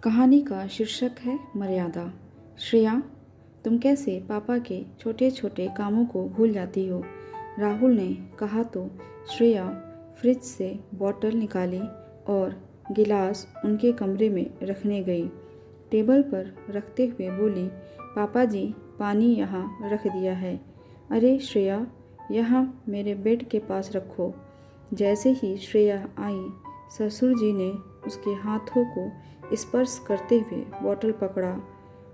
कहानी का शीर्षक है मर्यादा। श्रेया, तुम कैसे पापा के छोटे छोटे कामों को भूल जाती हो? राहुल ने कहा तो श्रेया फ्रिज से बोतल निकाली और गिलास उनके कमरे में रखने गई। टेबल पर रखते हुए बोली, पापा जी, पानी यहाँ रख दिया है। अरे श्रेया, यहाँ मेरे बेड के पास रखो। जैसे ही श्रेया आई, ससुर जी ने उसके हाथों को स्पर्श करते हुए बोतल पकड़ा।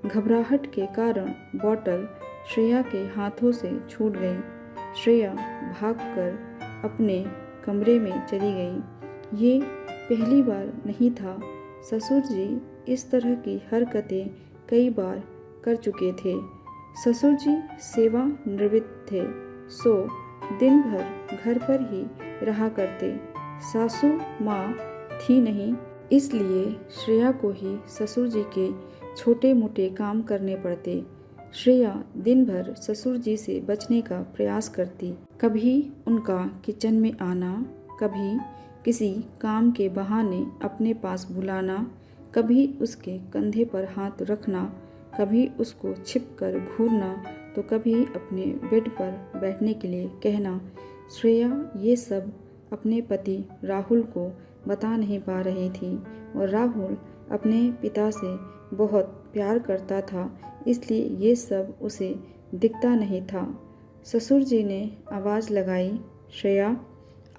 घबराहट के कारण बोतल श्रेया के हाथों से छूट गई। श्रेया भागकर अपने कमरे में चली गई। ये पहली बार नहीं था। ससुर जी इस तरह की हरकतें कई बार कर चुके थे। ससुर जी सेवानिवृत्त थे, सो दिन भर घर पर ही रहा करते। सासू माँ थी नहीं, इसलिए श्रेया को ही ससुर जी के छोटे मोटे काम करने पड़ते। श्रेया दिन भर ससुर जी से बचने का प्रयास करती। कभी उनका किचन में आना, कभी किसी काम के बहाने अपने पास बुलाना, कभी उसके कंधे पर हाथ रखना, कभी उसको छिपकर घूरना, तो कभी अपने बेड पर बैठने के लिए कहना। श्रेया ये सब अपने पति राहुल को बता नहीं पा रही थी और राहुल अपने पिता से बहुत प्यार करता था, इसलिए ये सब उसे दिखता नहीं था। ससुर जी ने आवाज़ लगाई, श्रेया,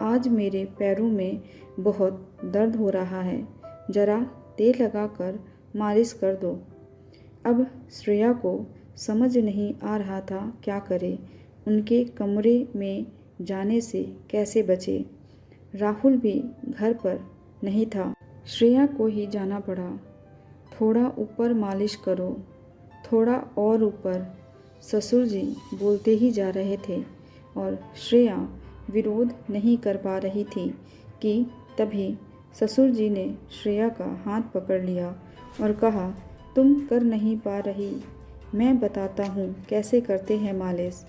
आज मेरे पैरों में बहुत दर्द हो रहा है, ज़रा तेल लगाकर मालिश कर दो। अब श्रेया को समझ नहीं आ रहा था क्या करे, उनके कमरे में जाने से कैसे बचे। राहुल भी घर पर नहीं था। श्रेया को ही जाना पड़ा। थोड़ा ऊपर मालिश करो, थोड़ा और ऊपर, ससुर जी बोलते ही जा रहे थे और श्रेया विरोध नहीं कर पा रही थी कि तभी ससुर जी ने श्रेया का हाथ पकड़ लिया और कहा, तुम कर नहीं पा रही, मैं बताता हूँ कैसे करते हैं मालिश।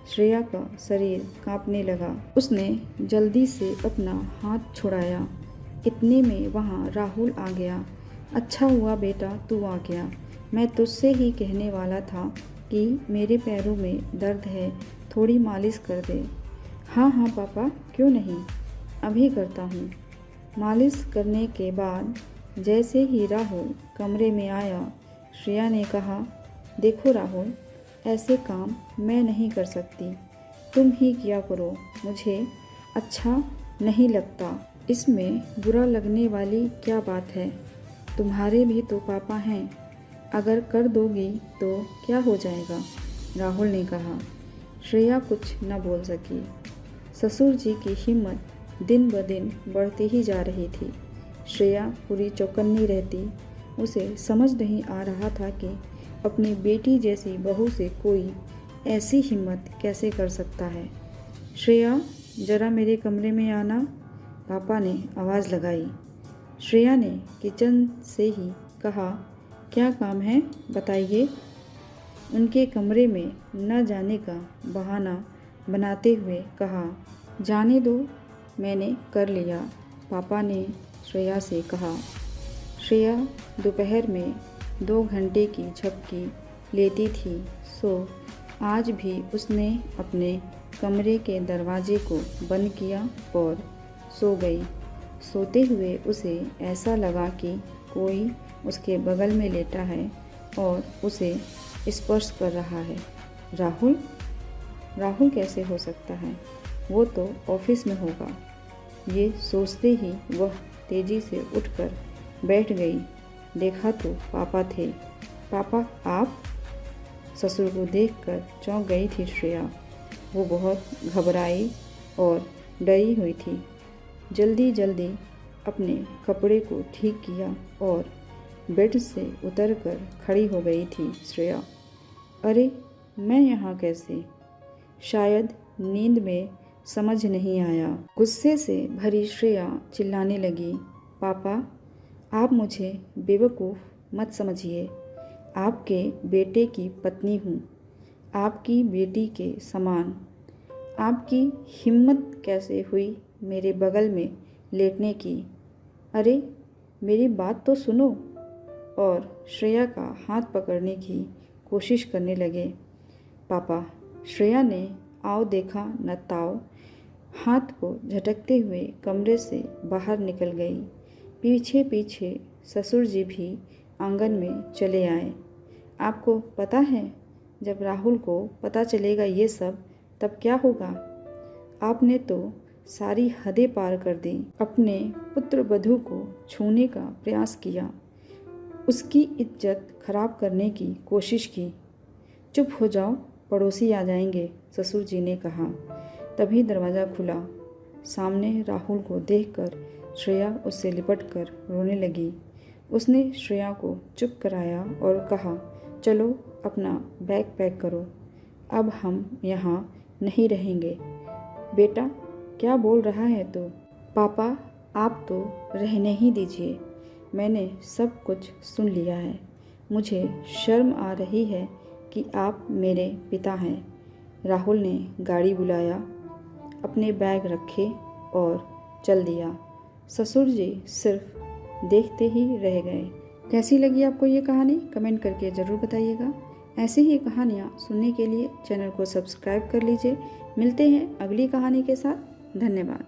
श्रेया का शरीर कांपने लगा। उसने जल्दी से अपना हाथ छुड़ाया। इतने में वहाँ राहुल आ गया। अच्छा हुआ बेटा तू आ गया, मैं तुझसे ही कहने वाला था कि मेरे पैरों में दर्द है, थोड़ी मालिश कर दे। हाँ हाँ पापा, क्यों नहीं, अभी करता हूँ। मालिश करने के बाद जैसे ही राहुल कमरे में आया, श्रेया ने कहा, देखो राहुल, ऐसे काम मैं नहीं कर सकती, तुम ही किया करो, मुझे अच्छा नहीं लगता। इसमें बुरा लगने वाली क्या बात है, तुम्हारे भी तो पापा हैं, अगर कर दोगी तो क्या हो जाएगा, राहुल ने कहा। श्रेया कुछ न बोल सकी। ससुर जी की हिम्मत दिन ब दिन बढ़ती ही जा रही थी। श्रेया पूरी चौकन्नी रहती। उसे समझ नहीं आ रहा था कि अपनी बेटी जैसी बहू से कोई ऐसी हिम्मत कैसे कर सकता है। श्रेया, ज़रा मेरे कमरे में आना, पापा ने आवाज़ लगाई। श्रेया ने किचन से ही कहा, क्या काम है बताइए। उनके कमरे में न जाने का बहाना बनाते हुए कहा, जाने दो, मैंने कर लिया, पापा ने श्रेया से कहा। श्रेया दोपहर में 2 घंटे की झपकी लेती थी, सो आज भी उसने अपने कमरे के दरवाजे को बंद किया और सो गई। सोते हुए उसे ऐसा लगा कि कोई उसके बगल में लेटा है और उसे स्पर्श कर रहा है। राहुल? राहुल कैसे हो सकता है, वो तो ऑफिस में होगा। ये सोचते ही वह तेज़ी से उठकर बैठ गई। देखा तो पापा थे। पापा आप? ससुर को देखकर चौंक गई थी श्रेया। वो बहुत घबराई और डरी हुई थी। जल्दी जल्दी अपने कपड़े को ठीक किया और बेड से उतरकर खड़ी हो गई थी श्रेया। अरे मैं यहाँ कैसे? शायद नींद में समझ नहीं आया। गुस्से से भरी श्रेया चिल्लाने लगी, पापा आप मुझे बेवकूफ़ मत समझिए, आपके बेटे की पत्नी हूँ, आपकी बेटी के समान। आपकी हिम्मत कैसे हुई मेरे बगल में लेटने की? अरे मेरी बात तो सुनो। और श्रेया का हाथ पकड़ने की कोशिश करने लगे। पापा, श्रेया ने आओ देखा न ताओ हाथ को झटकते हुए कमरे से बाहर निकल गई। पीछे पीछे ससुर जी भी आंगन में चले आए। आपको पता है, जब राहुल को पता चलेगा ये सब, तब क्या होगा? आपने तो सारी हदें पार कर दी। अपने पुत्र वधू को छूने का प्रयास किया, उसकी इज्जत खराब करने की कोशिश की। चुप हो जाओ, पड़ोसी आ जाएंगे, ससुर जी ने कहा। तभी दरवाज़ा खुला। सामने राहुल को देखकर श्रेया उससे लिपटकर रोने लगी। उसने श्रेया को चुप कराया और कहा, चलो अपना बैग पैक करो, अब हम यहाँ नहीं रहेंगे। बेटा, क्या बोल रहा है तू? पापा, आप तो रहने ही दीजिए, मैंने सब कुछ सुन लिया है। मुझे शर्म आ रही है कि आप मेरे पिता हैं। राहुल ने गाड़ी बुलाया, अपने बैग रखे और चल दिया। ससुर जी सिर्फ देखते ही रह गए। कैसी लगी आपको ये कहानी? कमेंट करके ज़रूर बताइएगा। ऐसी ही कहानियाँ सुनने के लिए चैनल को सब्सक्राइब कर लीजिए। मिलते हैं अगली कहानी के साथ। धन्यवाद।